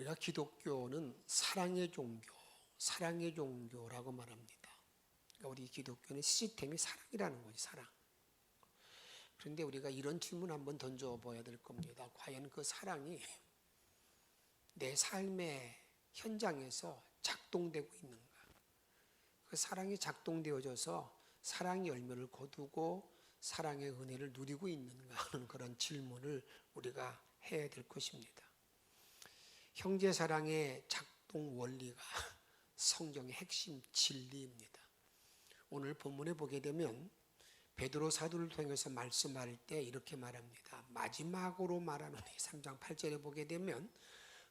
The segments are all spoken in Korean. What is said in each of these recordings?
우리가 기독교는 사랑의 종교라고 말합니다. 그러니까 우리 기독교는 시스템이 사랑이라는 거지, 사랑. 그런데 우리가 이런 질문 한번 던져봐야 될 겁니다. 과연 그 사랑이 내 삶의 현장에서 작동되고 있는가? 그 사랑이 작동되어져서 사랑의 열매를 거두고 사랑의 은혜를 누리고 있는가 하는 그런 질문을 우리가 해야 될 것입니다. 형제 사랑의 작동 원리가 성경의 핵심 진리입니다. 오늘 본문에 보게 되면 베드로 사도를 통해서 말씀할 때 이렇게 말합니다. 마지막으로 말하노니 3장 8절에 보게 되면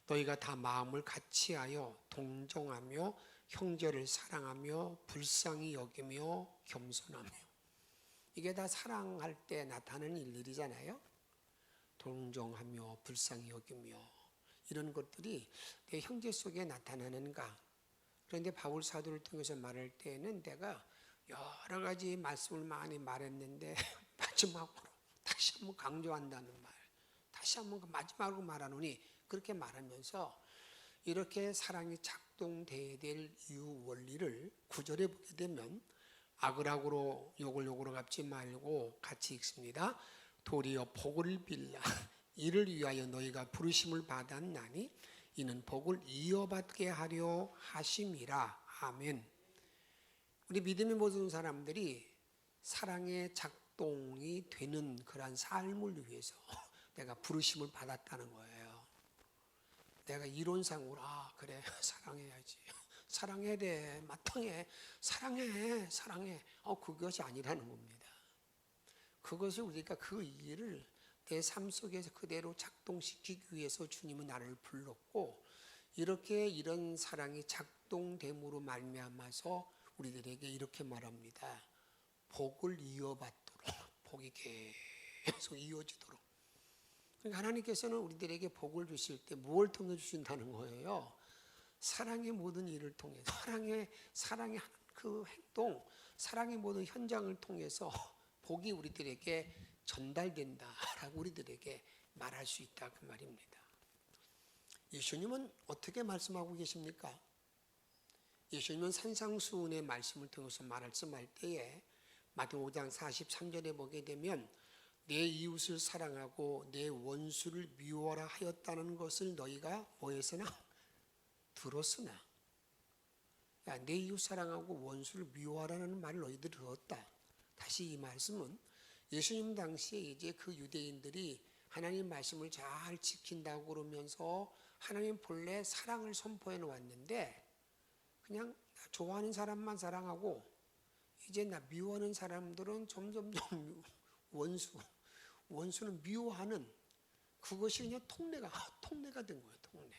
너희가 다 마음을 같이하여 동정하며 형제를 사랑하며 불쌍히 여기며 겸손하며, 이게 다 사랑할 때 나타나는 일들이잖아요. 동정하며 불쌍히 여기며, 이런 것들이 내 형제 속에 나타나는가. 그런데 바울 사도를 통해서 말할 때에는 내가 여러 가지 말씀을 많이 말했는데 마지막으로 다시 한번 강조한다는 말, 다시 한번 마지막으로 말하노니, 그렇게 말하면서 이렇게 사랑이 작동돼야 될 이유 원리를 9절에 보게 되면 악을 악으로 욕을 욕으로 갚지 말고 같이 읽습니다. 도리어 복을 빌라 이를 위하여 너희가 부르심을 받았나니 이는 복을 이어받게 하려 하심이라. 아멘. 우리 믿음의 모든 사람들이 사랑의 작동이 되는 그러한 삶을 위해서 내가 부르심을 받았다는 거예요. 내가 이론상으로 그래 사랑해야지, 사랑해야 돼, 마땅해, 사랑해 그것이 아니라는 겁니다. 그것을 우리가 그 일을 내 삶 속에서 그대로 작동시키기 위해서 주님은 나를 불렀고, 이렇게 이런 사랑이 작동됨으로 말미암아서 우리들에게 이렇게 말합니다. 복을 이어받도록, 복이 계속 이어지도록. 그러니까 하나님께서는 우리들에게 복을 주실 때 무엇을 통해 주신다는 거예요? 사랑의 모든 일을 통해, 사랑의 그 행동, 사랑의 모든 현장을 통해서 복이 우리들에게 전달된다라고 우리들에게 말할 수 있다, 그 말입니다. 예수님은 어떻게 말씀하고 계십니까? 예수님은 산상수훈의 말씀을 통해서 말씀할 때에 마태복음 5장 43절에 보게 되면 내 이웃을 사랑하고 내 원수를 미워하라 하였다는 것을 너희가 뭐에서나 들었으나, 내 이웃 사랑하고 원수를 미워하라는 말을 너희들이 들었다. 다시 이 말씀은 예수님 당시에 이제 그 유대인들이 하나님 말씀을 잘 지킨다고 그러면서 하나님 본래 사랑을 선포해 놓았는데, 그냥 좋아하는 사람만 사랑하고 이제 나 미워하는 사람들은 점점점 원수는 미워하는, 그것이 그냥 통례가 된 거예요. 통례.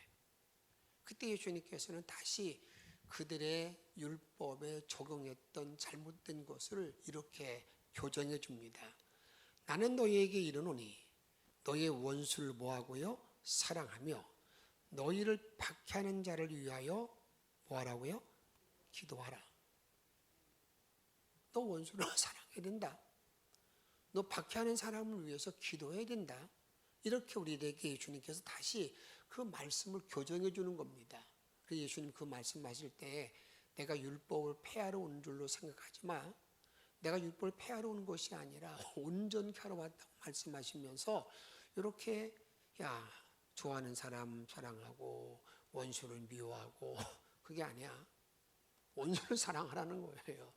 그때 예수님께서는 다시 그들의 율법에 적용했던 잘못된 것을 이렇게 교정해 줍니다. 나는 너희에게 이르노니 너희의 원수를 뭐하고요? 사랑하며 너희를 박해하는 자를 위하여 뭐하라고요? 기도하라. 너 원수를 사랑해야 된다. 너 박해하는 사람을 위해서 기도해야 된다. 이렇게 우리에게 예수님께서 다시 그 말씀을 교정해 주는 겁니다. 그래서 예수님 그 말씀 하실 때 내가 율법을 폐하러 온 줄로 생각하지 마. 내가 율법을 폐하러 온 것이 아니라 온전케 하러 왔다고 말씀하시면서 이렇게 좋아하는 사람 사랑하고 원수를 미워하고, 그게 아니야. 원수를 사랑하라는 거예요.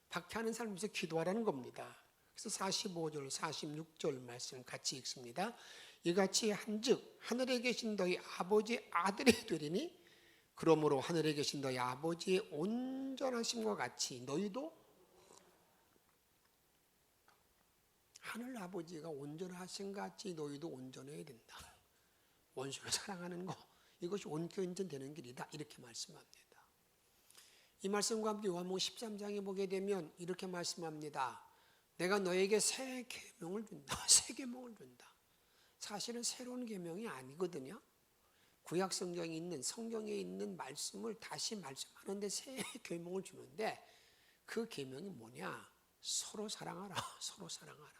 박해하는 사람 위해서 기도하라는 겁니다. 그래서 45절 46절 말씀 같이 읽습니다. 이같이 한즉 하늘에 계신 너희 아버지의 아들이 되리니 그러므로 하늘에 계신 너희 아버지의 온전하심과 같이 너희도, 하늘 아버지가 온전하신 같이 너희도 온전해야 된다. 원수를 사랑하는 거, 이것이 온전되는 길이다, 이렇게 말씀합니다. 이 말씀과 함께 요한복음 13장에 보게 되면 이렇게 말씀합니다. 내가 너에게 새 계명을 준다. 새 계명을 준다. 사실은 새로운 계명이 아니거든요. 구약 성경에 있는 말씀을 다시 말씀하는데 새 계명을 주는데, 그 계명이 뭐냐? 서로 사랑하라. 서로 사랑하라.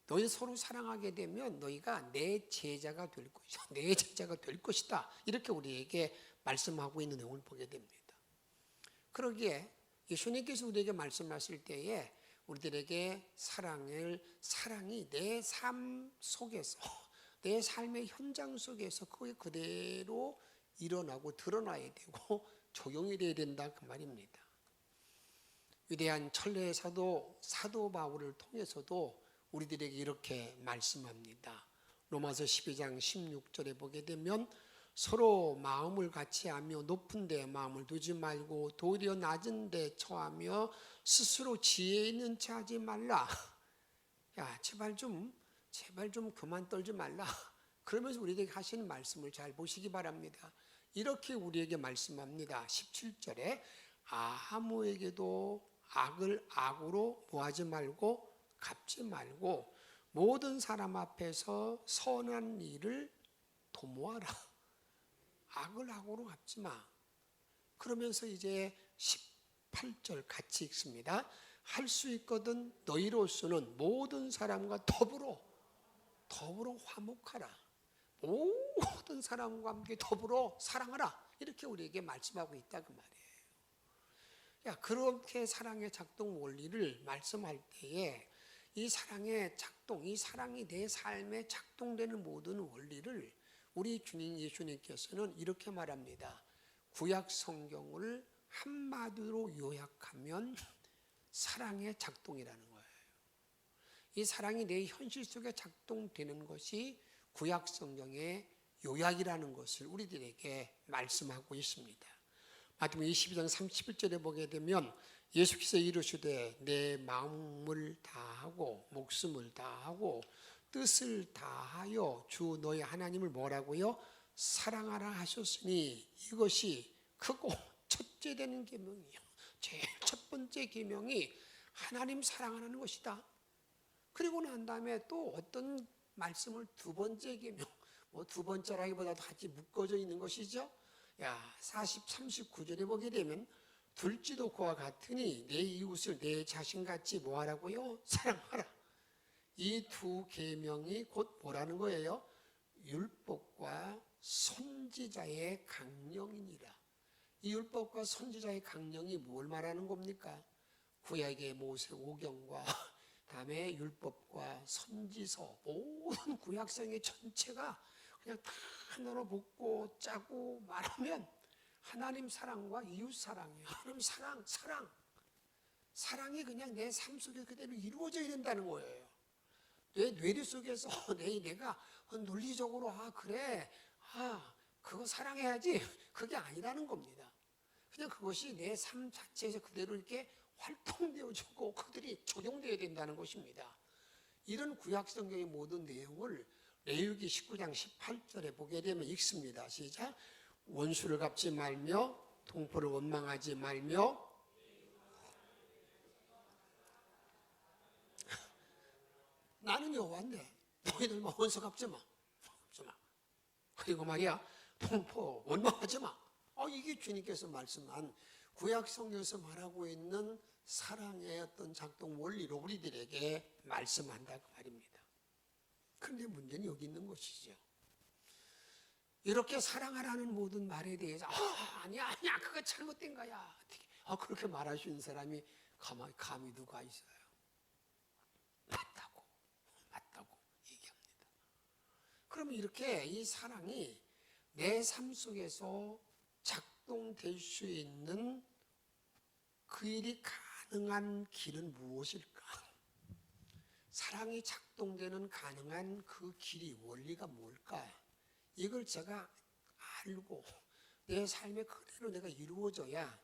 너희 서로 사랑하게 되면 너희가 내 제자가 될 것이다. 내 제자가 될 것이다. 이렇게 우리에게 말씀하고 있는 내용을 보게 됩니다. 그러기에 예수님께서 우리에게 말씀하실 때에 우리들에게 사랑이 내 삶 속에서, 내 삶의 현장 속에서 그게 그대로 일어나고 드러나야 되고 적용이 돼야 된다 그 말입니다. 위대한 천례의 사도 바울을 통해서도 우리들에게 이렇게 말씀합니다. 로마서 12장 16절에 보게 되면 서로 마음을 같이 하며 높은 데 마음을 두지 말고 도리어 낮은 데 처하며 스스로 지혜 있는 체 하지 말라. 야, 제발 좀 그만 떨지 말라. 그러면서 우리에게 하시는 말씀을 잘 보시기 바랍니다. 이렇게 우리에게 말씀합니다. 17절에 아무에게도 악을 악으로 뭐하지 말고 갚지 말고 모든 사람 앞에서 선한 일을 도모하라. 악을 악으로 갚지 마. 그러면서 이제 18절 같이 읽습니다. 할 수 있거든 너희로서는 모든 사람과 더불어 화목하라. 모든 사람과 함께 더불어 사랑하라. 이렇게 우리에게 말씀하고 있다 그 말이에요. 야, 그렇게 사랑의 작동 원리를 말씀할 때에 이 사랑의 작동, 이 사랑이 내 삶에 작동되는 모든 원리를 우리 주님 예수님께서는 이렇게 말합니다. 구약 성경을 한마디로 요약하면 사랑의 작동이라는 거예요. 이 사랑이 내 현실 속에 작동되는 것이 구약 성경의 요약이라는 것을 우리들에게 말씀하고 있습니다. 마태복음 22장 31절에 보게 되면 예수께서 이르시되 내 마음을 다하고 목숨을 다하고 뜻을 다하여 주 너희 하나님을 뭐라고요? 사랑하라 하셨으니 이것이 크고 첫째 되는 계명이요. 제일 첫 번째 계명이 하나님 사랑하는 것이다. 그리고 난 다음에 또 어떤 말씀을 두 번째 계명, 두 번째라기보다도 같이 묶어져 있는 것이죠. 39절에 보게 되면 둘지도 그와 같으니 내 이웃을 내 자신같이 뭐하라고요? 사랑하라. 이 두 계명이 곧 뭐라는 거예요? 율법과 선지자의 강령이니라. 이 율법과 선지자의 강령이 뭘 말하는 겁니까? 구약의 모세오경과 다음에 율법과 선지서 모든 구약성의 전체가 그냥 다 하나로 묶고 짜고 말하면 하나님 사랑과 이웃 사랑이에요. 하나님 사랑이 그냥 내 삶 속에 그대로 이루어져야 된다는 거예요. 내 뇌리 속에서 내가 논리적으로 그래 그거 사랑해야지 그게 아니라는 겁니다. 그냥 그것이 내 삶 자체에서 그대로 이렇게 활동되어지고 그들이 적용되어야 된다는 것입니다. 이런 구약성경의 모든 내용을 레위기 19장 18절에 보게 되면 읽습니다. 시작. 원수를 갚지 말며 동포를 원망하지 말며 나는 여호와인데 너희들만 원수 갚지 마. 그리고 말이야 동포 원망하지 마. 이게 주님께서 말씀한 구약 성경에서 말하고 있는 사랑의 어떤 작동 원리로 우리들에게 말씀한다 그 말입니다. 그런데 문제는 여기 있는 것이죠. 이렇게 사랑하라는 모든 말에 대해서 아니야 그거 잘못된 거야. 그렇게 말할 수 있는 사람이 감히 누가 있어요? 맞다고 얘기합니다. 그러면 이렇게 이 사랑이 내 삶 속에서 작동될 수 있는 그 일이 가능한 길은 무엇일까? 사랑이 작동되는 가능한 그 길이 원리가 뭘까? 이걸 제가 알고 내 삶에 그대로 내가 이루어져야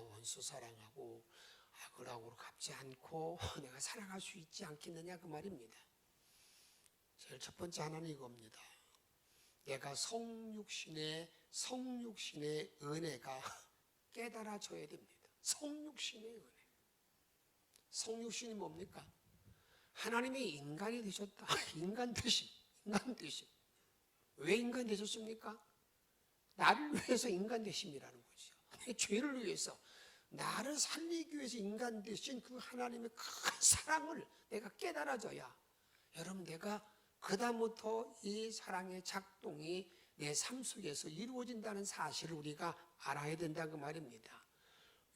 원수 사랑하고 악을 악으로 갚지 않고 내가 살아갈 수 있지 않겠느냐 그 말입니다. 제일 첫 번째 하나는 이겁니다. 내가 성육신의 은혜가 깨달아져야 됩니다. 성육신의 은혜. 성육신이 뭡니까? 하나님이 인간이 되셨다. 인간 되심. 왜 인간 되셨습니까? 나를 위해서 인간 되심이라는 거죠. 내 죄를 위해서 나를 살리기 위해서 인간 되신 그 하나님의 큰 사랑을 내가 깨달아져야 여러분, 내가 그다음부터 이 사랑의 작동이 내 삶 속에서 이루어진다는 사실을 우리가 알아야 된다 그 말입니다.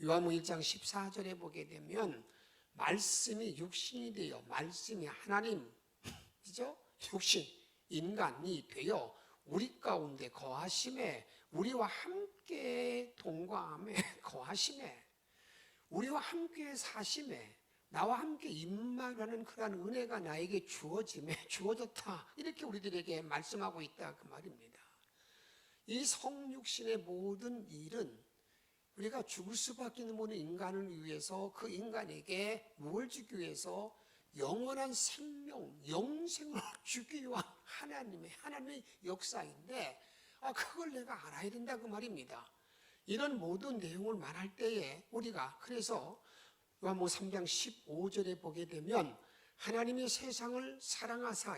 요한복음 1장 14절에 보게 되면 말씀이 육신이 되어, 말씀이 하나님이죠? 육신, 인간이 되어 우리 가운데 거하심에, 우리와 함께 동거함에 거하심에, 우리와 함께 사심에, 나와 함께 임마라는 그러한 은혜가 나에게 주어졌다, 이렇게 우리들에게 말씀하고 있다 그 말입니다. 이 성육신의 모든 일은 우리가 죽을 수밖에 없는 인간을 위해서, 그 인간에게 뭘 주기 위해서? 영원한 생명, 영생을 주기 위한 하나님의 역사인데, 그걸 내가 알아야 된다 그 말입니다. 이런 모든 내용을 말할 때에 우리가, 그래서 요한복음 3장 15절에 보게 되면 하나님이 세상을 사랑하사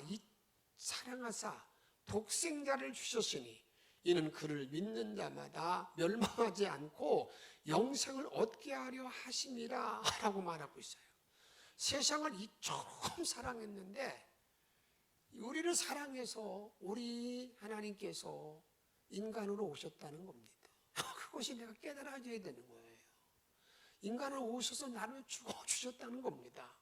독생자를 주셨으니 이는 그를 믿는 자마다 멸망하지 않고 영생을 얻게 하려 하심이라 라고 말하고 있어요. 세상을 이처럼 사랑했는데, 우리를 사랑해서 우리 하나님께서 인간으로 오셨다는 겁니다. 그것이 내가 깨달아져야 되는 거예요. 인간으로 오셔서 나를 죽어주셨다는 겁니다.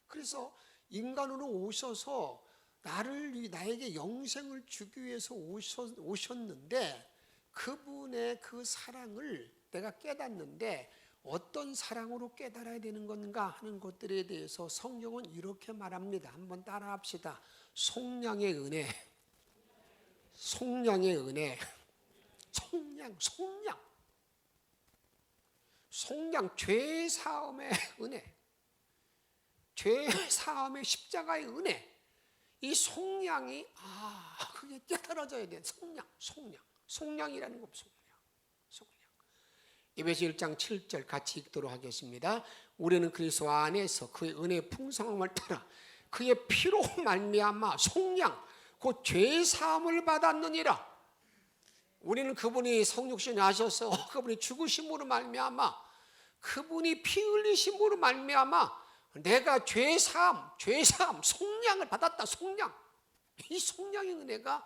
그래서 인간으로 오셔서 나에게 영생을 주기 위해서 오셨는데, 그분의 그 사랑을 내가 깨닫는데 어떤 사랑으로 깨달아야 되는 건가 하는 것들에 대해서 성경은 이렇게 말합니다. 한번 따라 합시다. 속량의 은혜, 속량의 은혜, 속량, 죄사함의 은혜, 죄사함의 십자가의 은혜, 이 속량이 그게 깨달아져야 돼. 속량이라는 것, 속량. 에베소 1장 7절 같이 읽도록 하겠습니다. 우리는 그리스도 안에서 그의 은혜의 풍성함을 따라 그의 피로 말미암아 속량, 곧 죄사함을 받았느니라. 우리는 그분이 성육신을 하셔서 그분이 죽으심으로 말미암아, 그분이 피 흘리심으로 말미암아 내가 죄사함, 속량을 받았다. 속량. 이 속량의 은혜가,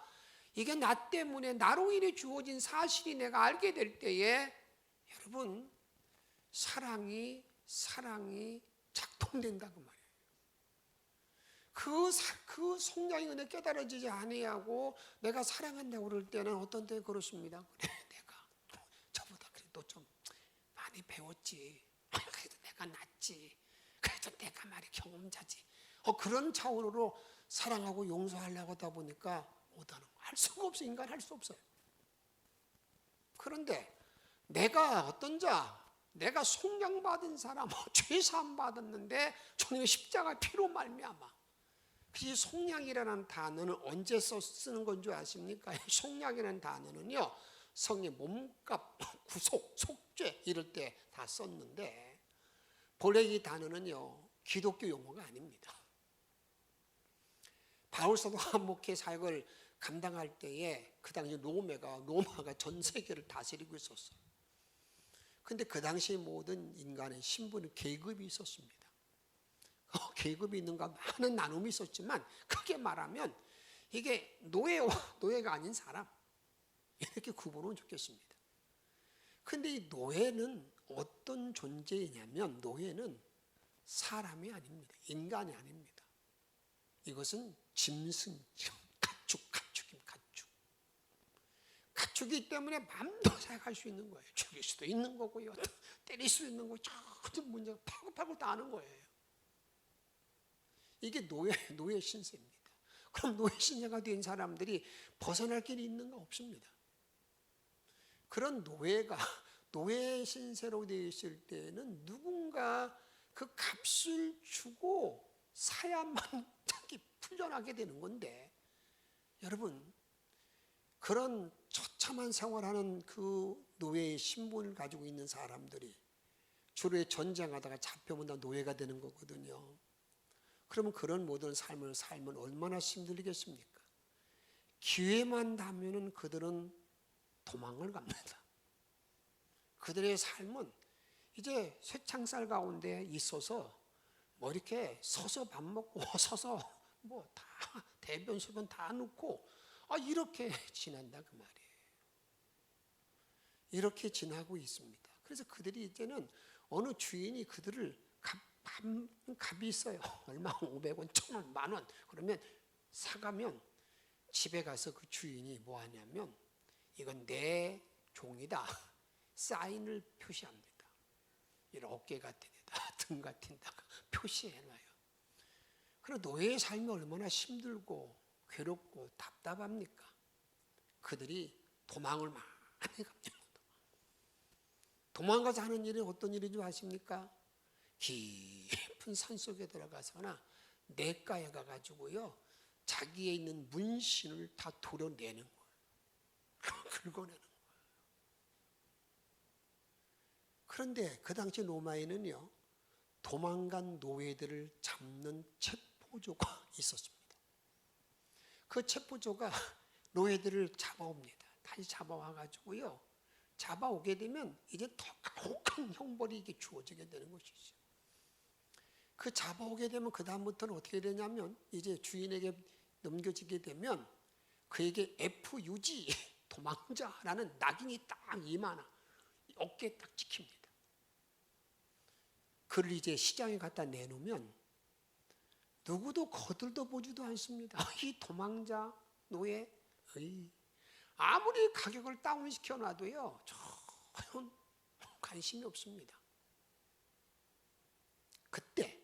이게 나 때문에, 나로 인해 주어진 사실이 내가 알게 될 때에 여러분, 사랑이 작동된다 그 말이에요. 그 속량의 은혜 깨달아지지 아니하고 내가 사랑한다고 그럴 때는 어떤 때 그렇습니다. 그래, 내가 저보다 그래도 좀 많이 배웠지, 그래도 내가 낫지, 그래도 내가 말이 경험자지, 그런 차원으로 사랑하고 용서하려고 하다 보니까 못하는 거, 할 수가 없어. 인간 할 수 없어요. 그런데 내가 어떤 자, 내가 속량받은 사람, 죄사함 받았는데 주님의 십자가 피로 말미암아. 이 속량이라는 단어는 언제 쓰는 건 줄 아십니까? 속량이라는 단어는요, 성의 몸값, 구속, 속죄 이럴 때 다 썼는데, 본래 이 단어는요 기독교 용어가 아닙니다. 바울 사도가 목회 사역을 감당할 때에 그 당시 로마가 전 세계를 다스리고 있었어요. 근데 그 당시 모든 인간의 신분은 계급이 있었습니다. 계급이 있는가, 많은 나눔이 있었지만 크게 말하면 이게 노예가 아닌 사람, 이렇게 구분하면 좋겠습니다. 근데 이 노예는 어떤 존재이냐면, 노예는 사람이 아닙니다. 인간이 아닙니다. 이것은 짐승, 가축이기 때문에 마음대로 생각할 수 있는 거예요. 죽일 수도 있는 거고요, 때릴 수 있는 거고, 모든 문제가 파고파고 다 아는 거예요. 이게 노예 신세입니다. 그럼 노예 신세가 된 사람들이 벗어날 길이 있는가? 없습니다. 그런 노예 신세로 되어 있을 때는 누군가 그 값을 주고 사야만 자기 풀려나게 되는 건데, 여러분, 그런 처참한 생활하는 그 노예의 신분을 가지고 있는 사람들이 주로 전쟁하다가 잡혀면 다 노예가 되는 거거든요. 그러면 그런 모든 삶을 살면 얼마나 힘들겠습니까? 기회만 닿으면 그들은 도망을 갑니다. 그들의 삶은 이제 쇠창살 가운데 있어서 뭐 이렇게 서서 밥 먹고 서서 뭐 다 대변 소변 다 넣고 이렇게 지낸다 그 말이에요. 이렇게 지나고 있습니다. 그래서 그들이 이제는 어느 주인이 그들을 값이 있어요. 얼마 500원, 1000원, 만원 그러면 사가면 집에 가서 그 주인이 뭐 하냐면 이건 내 종이다. 사인을 표시합니다. 이런 어깨 같은 데다 등 같은 데다가 표시해놔요. 그럼 노예의 삶이 얼마나 힘들고 괴롭고 답답합니까? 그들이 도망을 많이 갑니다. 도망가서 하는 일이 어떤 일인 줄 아십니까? 깊은 산속에 들어가서나 냇가에 가가지고요 자기에 있는 문신을 다 도려내는 거예요. 긁어내는 거예요. 그런데 그 당시 로마에는요 도망간 노예들을 잡는 체포조가 있었습니다. 그 체포조가 노예들을 잡아옵니다. 다시 잡아와가지고요 잡아오게 되면 이제 더 가혹한 형벌이 이게 주어지게 되는 것이죠. 그 잡아오게 되면 그 다음부터는 어떻게 되냐면 이제 주인에게 넘겨지게 되면 그에게 FUG 도망자라는 낙인이 딱 이마나 어깨에 딱 찍힙니다. 그를 이제 시장에 갖다 내놓으면 누구도 거들떠 보지도 않습니다. 이 도망자 노예 아무리 가격을 다운시켜 놔도요 전혀 관심이 없습니다. 그때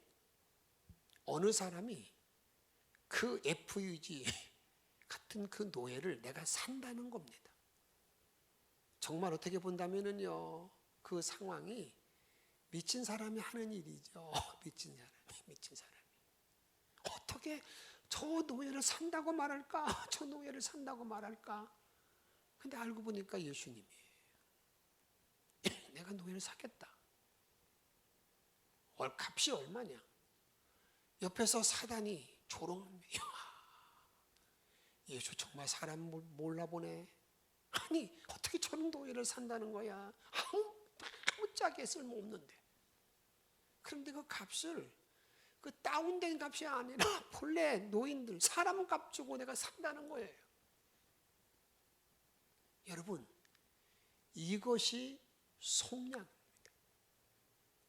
어느 사람이 그 FUG 같은 그 노예를 내가 산다는 겁니다. 정말 어떻게 본다면은요 그 상황이 미친 사람이 하는 일이죠. 미친 사람이 어떻게 저 노예를 산다고 말할까? 저 노예를 산다고 말할까? 근데 알고 보니까 예수님이에요. 내가 노예를 사겠다. 값이 얼마냐? 옆에서 사단이 조롱합니다. 예수 정말 사람 몰라보네. 아니 어떻게 저런 노예를 산다는 거야? 아무짝에 쓸모없는데. 그런데 그 값을 그 다운된 값이 아니라 본래 노인들 사람 값 주고 내가 산다는 거예요. 여러분 이것이 속량입니다.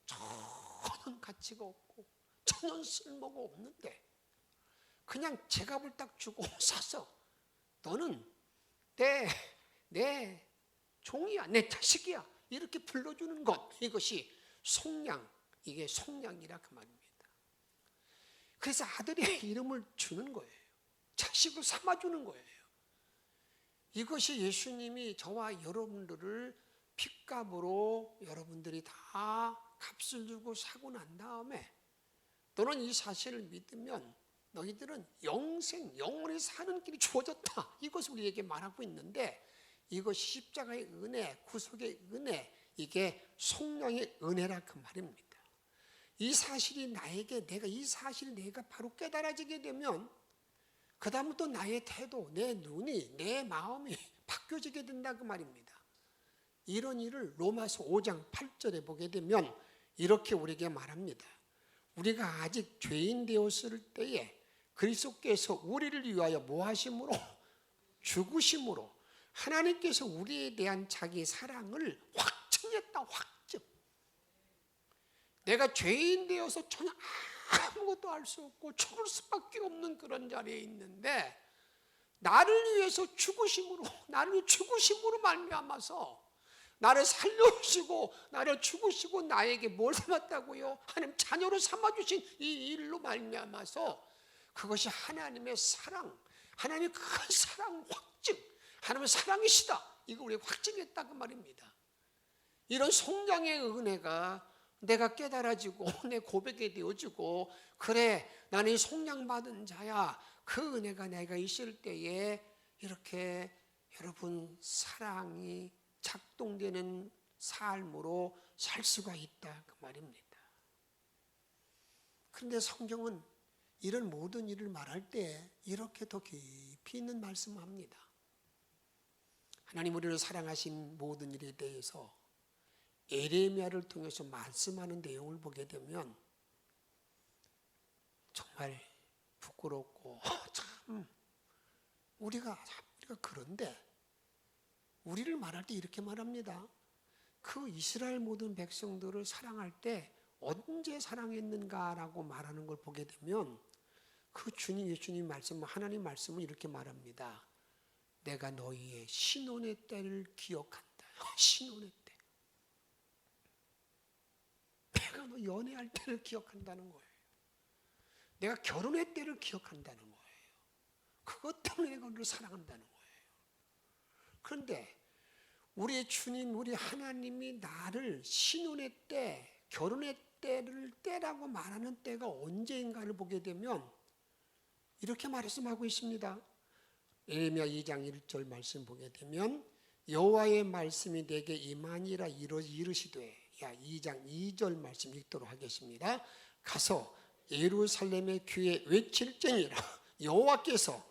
전혀 가치가 없고 전혀 쓸모가 없는데 그냥 제값을 딱 주고 사서 너는 내 종이야 내 자식이야 이렇게 불러주는 것 이것이 속량 이게 속량이라 그 말입니다. 그래서 아들의 이름을 주는 거예요. 자식을 삼아주는 거예요. 이것이 예수님이 저와 여러분들을 핏값으로 여러분들이 다 값을 주고 사고 난 다음에 너는 이 사실을 믿으면 너희들은 영생, 영원히 사는 길이 주어졌다. 이것을 우리에게 말하고 있는데 이것이 십자가의 은혜, 구속의 은혜, 이게 속량의 은혜라 그 말입니다. 이 사실이 나에게 이 사실이 내가 바로 깨달아지게 되면 그 다음부터 나의 태도, 내 눈이, 내 마음이 바뀌어지게 된다 그 말입니다. 이런 일을 로마서 5장 8절에 보게 되면 이렇게 우리에게 말합니다. 우리가 아직 죄인 되었을 때에 그리스도께서 우리를 위하여 뭐 하심으로? 죽으심으로 하나님께서 우리에 대한 자기 사랑을 확증했다. 확증. 내가 죄인 되어서 전혀 아무것도 알 수 없고 죽을 수밖에 없는 그런 자리에 있는데 나를 위해서 죽으심으로 나를 죽으심으로 말미암아서 나를 살려주시고 나를 죽으시고 나에게 뭘 삼았다고요? 하나님 자녀로 삼아주신 이 일로 말미암아서 그것이 하나님의 사랑, 하나님의 큰 사랑 확증, 하나님의 사랑이시다. 이거 우리가 확증했다 그 말입니다. 이런 속량의 은혜가 내가 깨달아지고 내 고백이 되어지고 그래 나는 속량받은 자야. 그 은혜가 내가 있을 때에 이렇게 여러분 사랑이 작동되는 삶으로 살 수가 있다 그 말입니다. 그런데 성경은 이런 모든 일을 말할 때 이렇게 더 깊이 있는 말씀을 합니다. 하나님 우리를 사랑하신 모든 일에 대해서 에레미야를 통해서 말씀하는 내용을 보게 되면 정말 부끄럽고 참 우리가 그런데 우리를 말할 때 이렇게 말합니다. 그 이스라엘 모든 백성들을 사랑할 때 언제 사랑했는가라고 말하는 걸 보게 되면 그 주님 예수님 말씀 하나님 말씀은 이렇게 말합니다. 내가 너희의 신혼의 때를 기억한다. 신혼의 때. 내가 너 연애할 때를 기억한다는 거예요. 내가 결혼의 때를 기억한다는 거예요. 그것 때문에 내가 너를 사랑한다는 거예요. 그런데 우리 주님, 우리 하나님이 나를 신혼의 때, 결혼의 때라고 말하는 때가 언제인가를 보게 되면 이렇게 말씀하고 있습니다. 예레미야 2장 1절 말씀 보게 되면 여호와의 말씀이 내게 임하니라 이르시되 2장 2절 말씀 읽도록 하겠습니다. 가서 예루살렘의 귀에 외칠지니라 여호와께서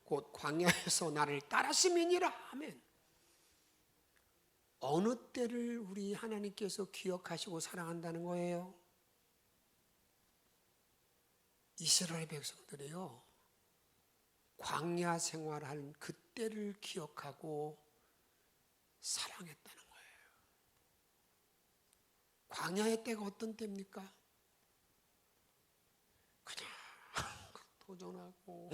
곧 광야에서 나를 따랐음이니라. 아멘. 어느 때를 우리 하나님께서 기억하시고 사랑한다는 거예요? 이스라엘 백성들이요, 광야 생활한 그때를 기억하고 사랑했다는 거예요. 광야의 때가 어떤 때입니까? 그냥 도전하고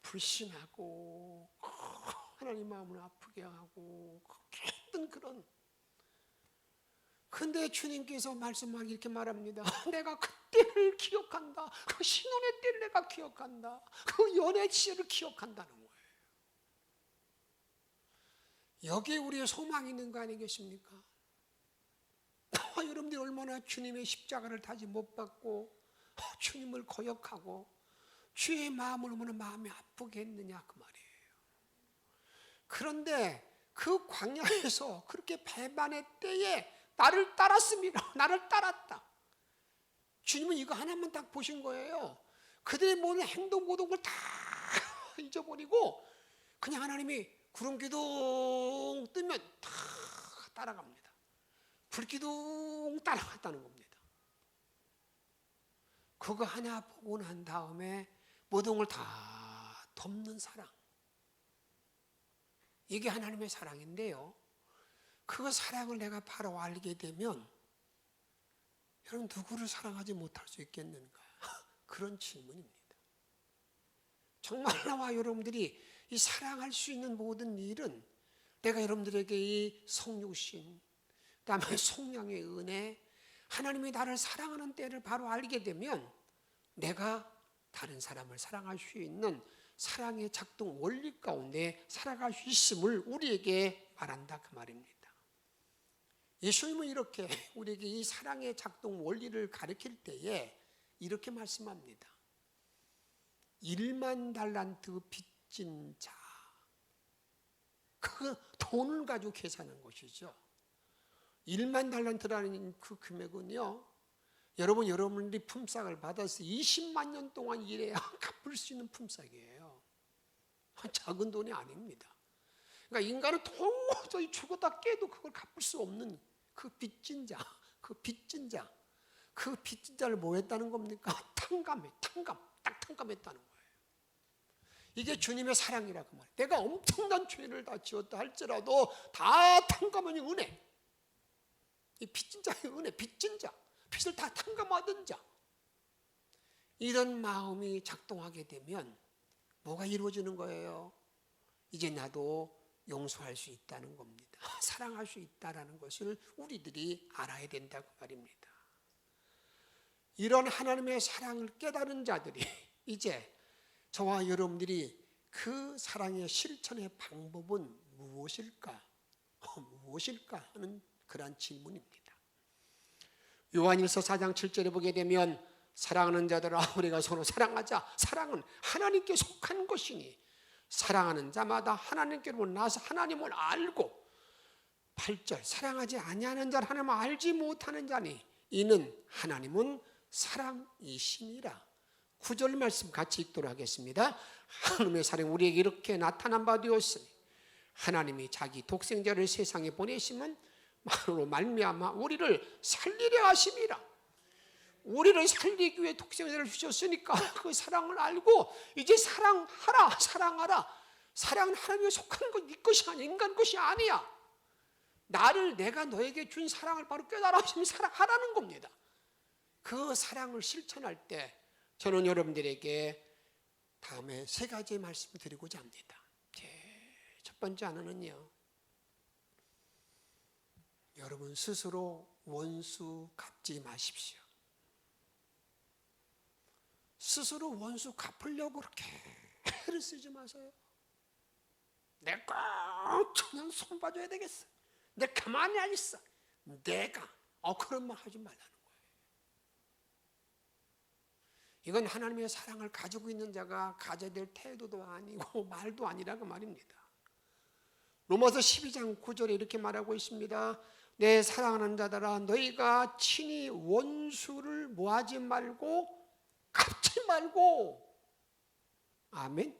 불신하고 하나님 마음을 아프게 하고 어떤 그런. 근데 주님께서 말씀하기 이렇게 말합니다. 내가 그때를 기억한다. 그 신혼의 때를 내가 기억한다. 그 연애 시절을 기억한다는 거예요. 여기에 우리의 소망이 있는 거 아니겠습니까? 여러분들이 얼마나 주님의 십자가를 다시 못 받고 주님을 거역하고 주의 마음을 얼마나 마음이 아프게 했느냐 그 말이에요. 그런데 그 광야에서 그렇게 배반의 때에 나를 따랐습니다. 나를 따랐다. 주님은 이거 하나만 딱 보신 거예요. 그들의 모든 행동 모독을 다 잊어버리고 그냥 하나님이 구름 기둥 뜨면 다 따라갑니다. 불 기둥 따라갔다는 겁니다. 그거 하나 보고 난 다음에 모든 걸 다 덮는 사랑. 이게 하나님의 사랑인데요. 그 사랑을 내가 바로 알게 되면 여러분 누구를 사랑하지 못할 수 있겠는가? 그런 질문입니다. 정말 나와 여러분들이 이 사랑할 수 있는 모든 일은 내가 여러분들에게 이 성육신, 그다음에 성령의 은혜, 하나님이 나를 사랑하는 때를 바로 알게 되면 내가 다른 사람을 사랑할 수 있는 사랑의 작동 원리 가운데 살아갈 수 있음을 우리에게 말한다 그 말입니다. 예수님은 이렇게 우리에게 이 사랑의 작동 원리를 가르칠 때에 이렇게 말씀합니다. 1만 달란트 빚진 자, 그 돈을 가지고 계산한 것이죠. 1만 달란트라는 그 금액은요, 여러분들이 품삯을 받아서 20만 년 동안 일해야 갚을 수 있는 품삯이에요. 작은 돈이 아닙니다. 그러니까 인간은 도저히 죽었다 깨도 그걸 갚을 수 없는 그 빚진 자, 그 빚진 자를 뭐 했다는 겁니까? 딱 탕감했다는 거예요. 이게 주님의 사랑이라고 말해요. 내가 엄청난 죄를 다 지었다 할지라도 다 탕감하는 은혜. 이 빚진 자의 은혜, 빚진 자, 빚을 다 탕감하던 자. 이런 마음이 작동하게 되면 뭐가 이루어지는 거예요? 이제 나도 용서할 수 있다는 겁니다. 사랑할 수 있다는 것을 우리들이 알아야 된다고 말입니다. 이런 하나님의 사랑을 깨달은 자들이 이제 저와 여러분들이 그 사랑의 실천의 방법은 무엇일까? 무엇일까 하는 그러한 질문입니다. 요한일서 4장 7절에 보게 되면 사랑하는 자들아 우리가 서로 사랑하자. 사랑은 하나님께 속한 것이니 사랑하는 자마다 하나님께로 나서 하나님을 알고 8절 사랑하지 아니하는 자는 하나님을 알지 못하는 자니 이는 하나님은 사랑이시니라. 9절 말씀 같이 읽도록 하겠습니다. 하나님의 사랑이 우리에게 이렇게 나타난 바 되었으니 하나님이 자기 독생자를 세상에 보내시면 만으로 말미암아 우리를 살리려 하심이라. 우리를 살리기 위해 독생자를 주셨으니까 그 사랑을 알고 이제 사랑하라. 사랑은 하나님에 속한 것, 네 것이 아니야. 인간 것이 아니야. 내가 너에게 준 사랑을 바로 깨달아 하시면 사랑하라는 겁니다. 그 사랑을 실천할 때 저는 여러분들에게 다음에 3가지 말씀 드리고자 합니다. 첫 번째 하나는요, 여러분 스스로 원수 갚지 마십시오. 스스로 원수 갚으려고 그렇게 애를 쓰지 마세요. 내가 그냥 손 봐줘야 되겠어. 내가 가만히 안 있어. 그런 말 하지 말라는 거예요. 이건 하나님의 사랑을 가지고 있는 자가 가져야 될 태도도 아니고 말도 아니라고 말입니다. 로마서 12장 9절에 이렇게 말하고 있습니다. 내 사랑하는 자들아, 너희가 친히 원수를 뭐하지 말고 갚지 말고. 아멘.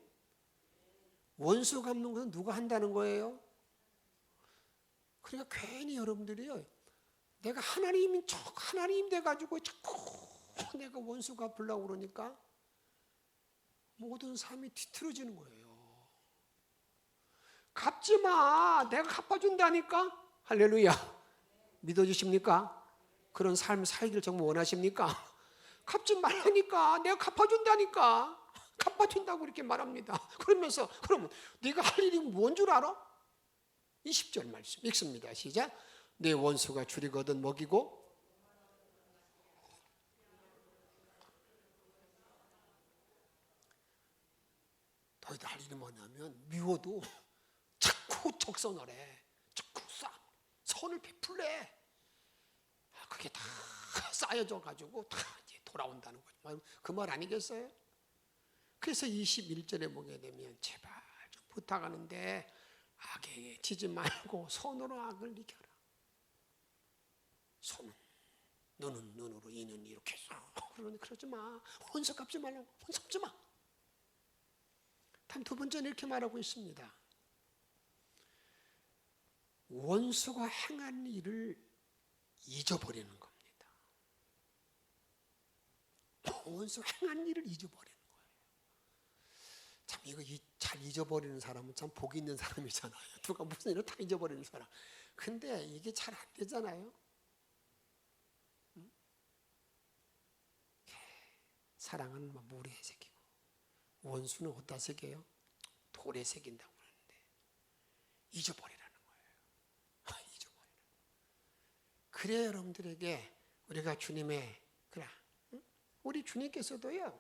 원수 갚는 것은 누가 한다는 거예요? 그러니까 괜히 여러분들이요, 내가 하나님 돼가지고 자꾸 내가 원수 갚으려고 그러니까 모든 삶이 뒤틀어지는 거예요. 갚지 마. 내가 갚아준다니까. 할렐루야. 믿어주십니까? 그런 삶 살기를 정말 원하십니까? 갚지 말라니까. 내가 갚아준다니까. 갚아준다고 이렇게 말합니다. 그러면서 그러면 네가 할 일이 뭔 줄 알아? 20절 말씀 읽습니다. 시작. 내 원수가 줄이거든 먹이고 너희들 할 일이 뭐냐면 미워도 자꾸 적선을 해. 자꾸 선을 베풀래. 그게 다 쌓여져 가지고 다 이제 돌아온다는 거죠. 그 말 아니겠어요? 그래서 21절에 보게 되면 제발 좀 부탁하는데 악에 지지 말고 손으로 악을 이겨라. 손은 눈은 눈으로 이는 이렇게 해서 그러지 마. 원수 갚지 말라고. 원수 갚지 마. 다음 2번째는 이렇게 말하고 있습니다. 원수가 행한 일을 잊어버리는 겁니다. 원수 행한 일을 잊어버리는 거예요. 참 이거 잘 잊어버리는 사람은 참 복이 있는 사람이잖아요. 누가 무슨 일을 다 잊어버리는 사람. 근데 이게 잘 안 되잖아요. 사랑은 물에 새기고 원수는 어디다 새겨요? 돌에 새긴다고 하는데 잊어버리라는 거예요. 잊어버리라. 그래 여러분들에게 우리가 주님의 우리 주님께서도요,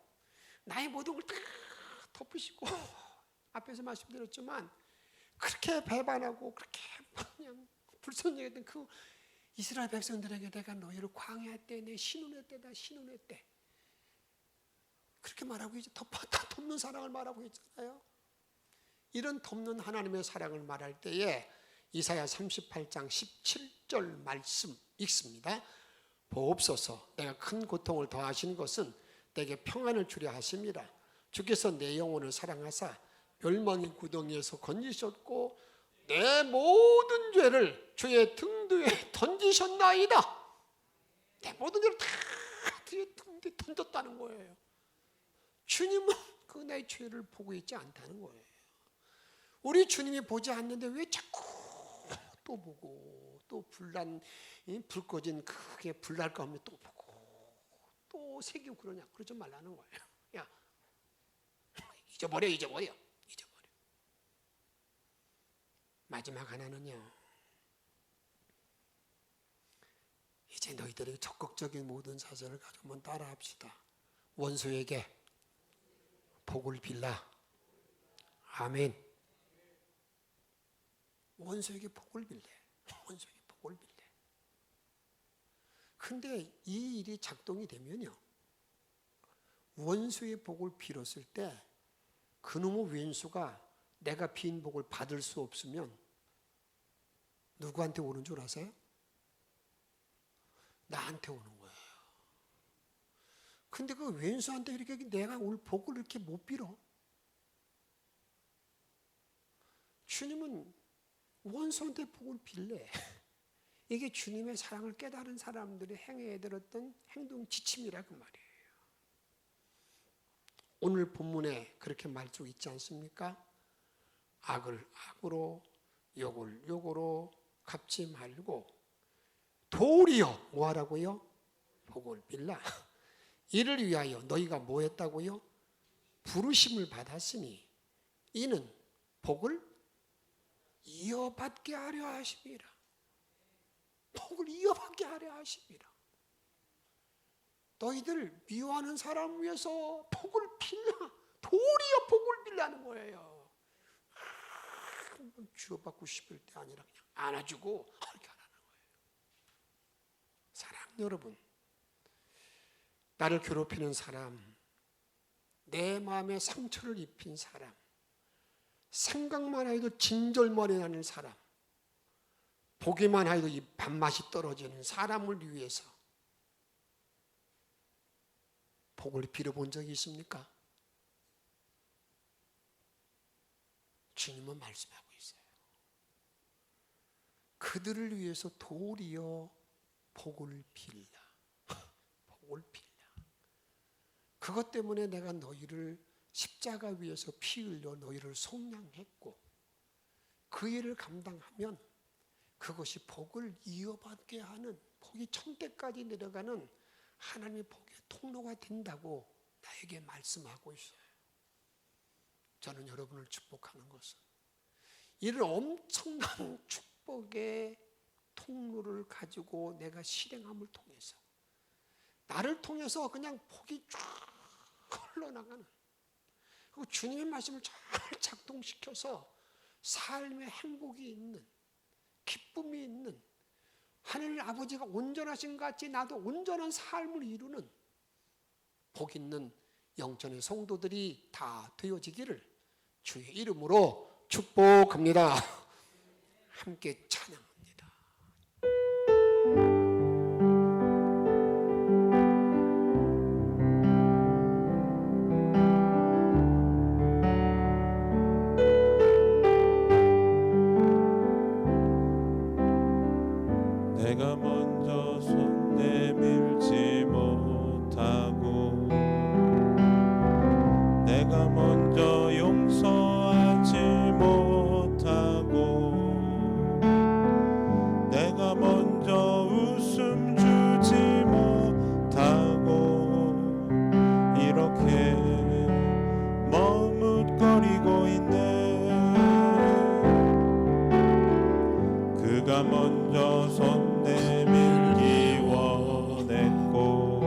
나의 모든 걸 다 덮으시고 앞에서 말씀드렸지만 그렇게 배반하고 그렇게 그냥 불순종했던 그 이스라엘 백성들에게 내가 너희를 광야 때 내 신혼의 때다 신혼의 때 그렇게 말하고 이제 다 덮는 사랑을 말하고 있잖아요. 이런 덮는 하나님의 사랑을 말할 때에 이사야 38장 17절 말씀 읽습니다. 보옵소서 내가 큰 고통을 더하신 것은 내게 평안을 주려 하심이라. 주께서 내 영혼을 사랑하사 멸망의 구덩이에서 건지셨고 내 모든 죄를 주의 등 뒤에 던지셨나이다. 내 모든 죄를 다 주의 등 뒤에 던졌다는 거예요. 주님은 그 내 죄를 보고 있지 않다는 거예요. 우리 주님이 보지 않는데 왜 자꾸 또 보고 또 불 꺼진 크게 불날 거 하면 또 보고 또 새기고 그러냐. 그러지 말라는 거예요. 야, 잊어버려. 마지막 하나는요, 이제 너희들이 적극적인 모든 사절을 가지고 한번 따라합시다. 원수에게 복을 빌라. 아멘. 원수에게 복을 빌래. 원수에게 복을 빌래. 근데 이 일이 작동이 되면요, 원수의 복을 빌었을 때 그놈의 왼수가 내가 빈 복을 받을 수 없으면 누구한테 오는 줄 아세요? 나한테 오는 거예요. 근데 그 왼수한테 이렇게 내가 올 복을 이렇게 못 빌어. 주님은 원수한테 복을 빌래. 이게 주님의 사랑을 깨달은 사람들이 행해야 들었던 행동 지침이라 그 말이에요. 오늘 본문에 그렇게 말씀 있지 않습니까? 악을 악으로 욕을 욕으로 갚지 말고 도리어 뭐하라고요? 복을 빌라. 이를 위하여 너희가 뭐 했다고요? 부르심을 받았으니 이는 복을 이어받게 하려 하심이라. 복을 이어받게 하려 하심이라. 너희들 미워하는 사람 위해서 복을 빌라. 도리어 복을 빌라는 거예요. 주어받고 싶을 때 아니라 그냥 안아주고 이렇게 하라는 거예요. 사랑 여러분, 나를 괴롭히는 사람, 내 마음에 상처를 입힌 사람, 생각만 해도 진절머리 나는 사람, 보기만 해도 이 밥맛이 떨어지는 사람을 위해서 복을 빌어본 적이 있습니까? 주님은 말씀하고 있어요. 그들을 위해서 도리어 복을 빌라. 복을 빌라. 그것 때문에 내가 너희를 십자가 위에서 피 흘려 너희를 속량했고 그 일을 감당하면 그것이 복을 이어받게 하는, 복이 천대까지 내려가는 하나님의 복의 통로가 된다고 나에게 말씀하고 있어요. 저는 여러분을 축복하는 것은 이를 엄청난 축복의 통로를 가지고 내가 실행함을 통해서 나를 통해서 그냥 복이 쫙 흘러나가는, 그리고 주님의 말씀을 잘 작동시켜서 삶의 행복이 있는, 기쁨이 있는, 하늘 아버지가 온전하신 것 같이 나도 온전한 삶을 이루는 복 있는 영전의 성도들이 다 되어지기를 주의 이름으로 축복합니다. 함께 찬양합니다. 내가 먼저 손 내밀지 못하고 내가 먼저 용서하지 못하고 내가 먼저 웃음 주지 못하고 이렇게 머뭇거리고 있네. 그가 먼저 손 내밀기 원했고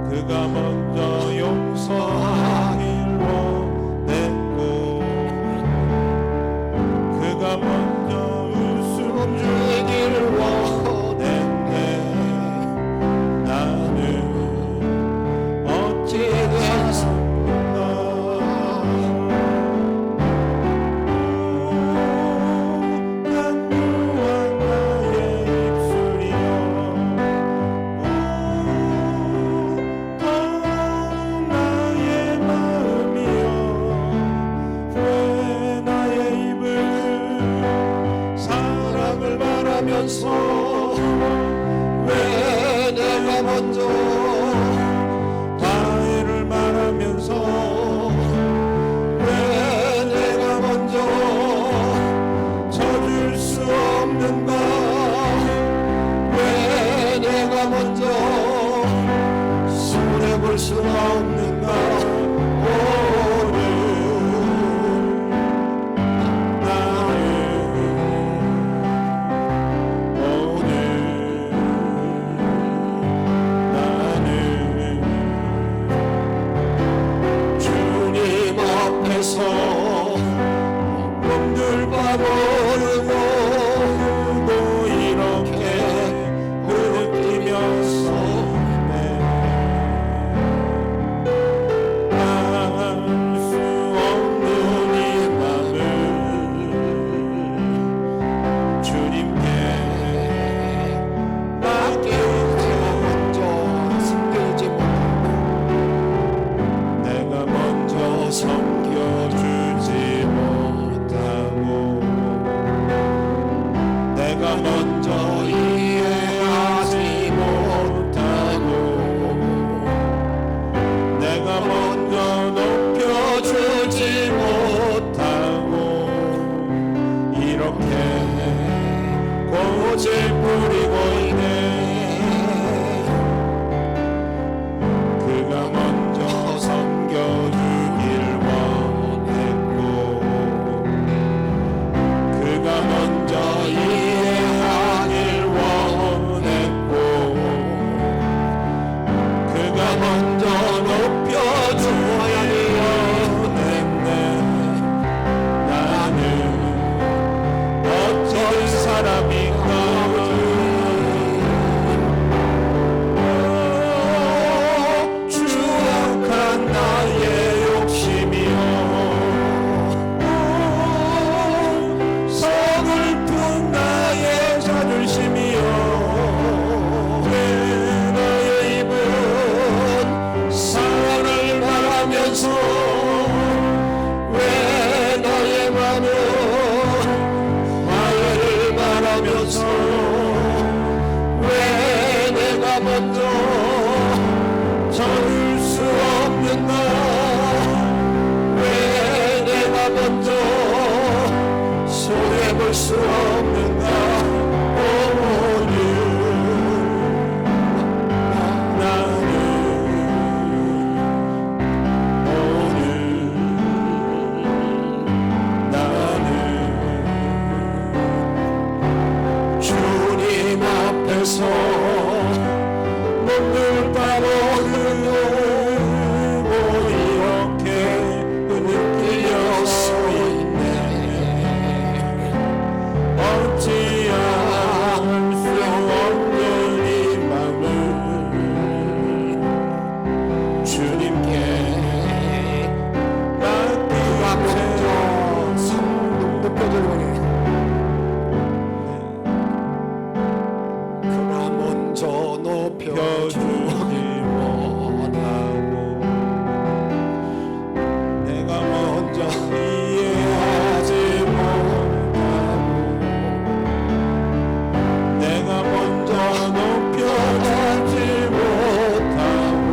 그가 먼저 용서하길 원했고 그가 먼저 웃음 주길 원했네. 나는 어찌 됐습니까? 왜 내가 먼저 다해를 말하면서 왜 내가 먼저 져줄 수 없는가? 왜 내가 먼저 손해볼 수가 없는가? 몸둘 바 모르고 또 이렇게 흐느끼면서 내가 먼저 찾을 수 없는가? 왜 내가 먼저 손해볼 수 없는가? 오늘 나는 주님 앞에서 몸둘 바로 흐르고 이렇게 느끼려 서 있네. 어찌할 수 없는 이 맘을 주님께 맡긴 채 높여주는 그가 먼저 높여주기 못하고 내가 먼저 이해하지 못하고 내가 먼저 높여주지 못하고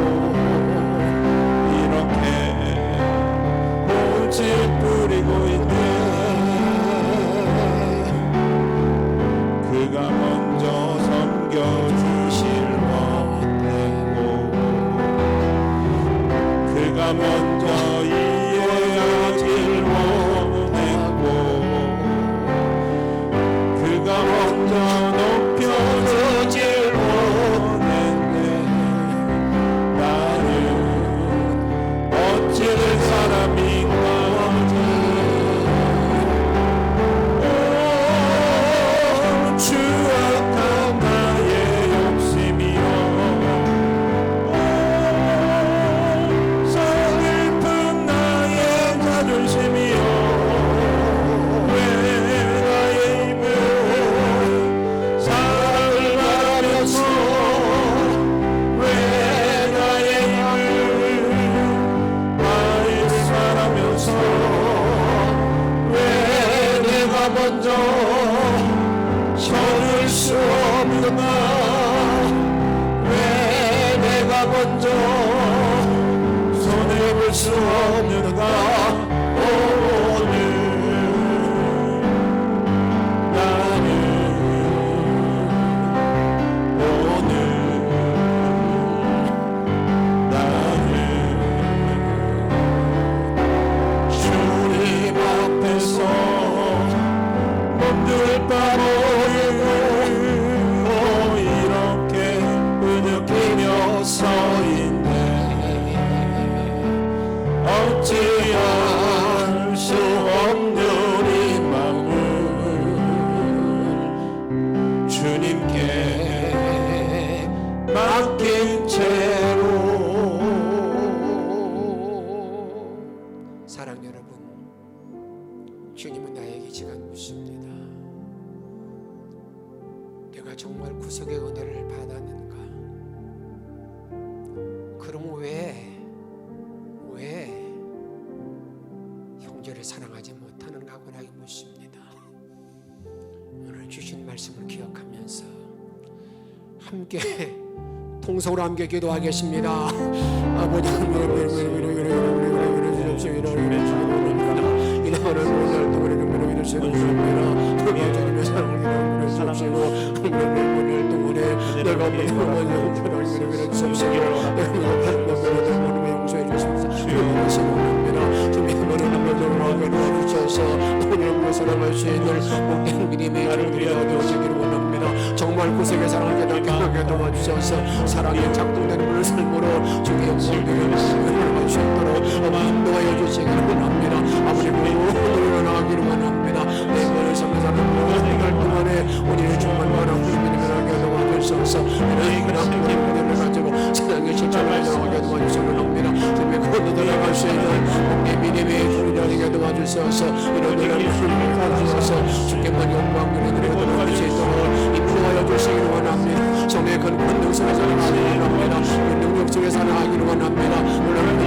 이렇게 꽃을 뿌리고 있네. 그가 먼저 섬겨주실 못하고 그가 먼저 이해하질 못했고 그가 먼저 높여주질 못했네. 나는 어찌 된 사람인가? 추억한 나의 욕심이여 서글픈 나의 자존심이여 왜 나의 입을 사랑을 말하면서 왜 나의 입을 말살하면서 왜 내가 먼저 찾을 수 없는가? 왜 내가 먼저 손해볼 수 없는가? 오늘 나는 오늘 나는 주님 앞에서 몸둘 바로 이렇게 느끼며 서 있네. 어찌할 수 없는 이 맘을 주님께 맡긴 채로. 사랑 여러분, 주님은 나에게 지금 묻습니다. 내가 정말 구속의 은혜를 받았는가? 그럼 왜 형제를 사랑하지 못하는가? 하고 묻습니다. 오늘 주신 말씀을 기억하면서 함께 통성으로 함께 기도하겠습니다. 아버지 이나를 오늘 동안에 믿으시는 주님이라 주님의 사랑을 주시고 오늘 동안에 내가 먼저 주시고 내가 용서해 주십시오. 주님의 주셔서 오늘 사랑할 수 있는 복된 믿음의 종들이 되어지기를 원합니다. 정말 구속의 사랑을 깨닫게 도와주셔서 사랑의 작동되는 우리 삶으로 주의 영광을 할 수 있도록 인도하여 주시기를 원합니다. 아버지 오늘 일어나기를 원합니다. 내 머리 섬사는 모든 날 동안에 우리의 정말 많은 믿음을 하게 도와주셔서 이런 믿음을 가지고 세상의 실천을 하게 도와주시기를 원합니다. 주님의 거듭 나갈 수 있는 복된 믿음의 종들이 되게 도와주셔서 이런 일을 도와주셔서 주께만 영광을 드리도록 할 수 있도록 인도하여 주시기를 원합니다. 성의 권능 속에서 살아가기를 원합니다. 능력 속에 살아가기를 원합니다. 오늘 함께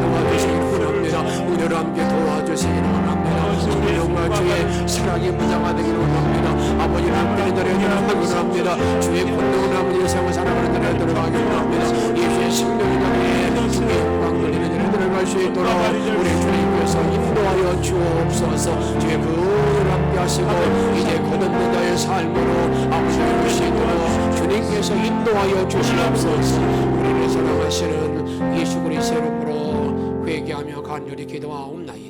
도와주시기를 원합니다. 오늘 함께 도와주시기를 원합니다. 우리 영광 주의 사랑이 무장하되기를 원합니다. 아버지 남편이 들에 들어가기 원합니다. 주의 권능은 아버지 생활 살아가는 들에 들어가기 원합니다. 예수의 생명이 들에 주의 영광 들에 들어갈 수 있도록 우리 주님께서 인도하여 주옵소서. 주의 그를 함께 하시고 이제 거듭난 자의 삶으로 아버지를 볼 수 있도록 주님께서 인도하여 주시옵소서. 우리를 사랑하시는 예수 그리스도의 이름으로 회개하며 간절히 기도하옵나이다.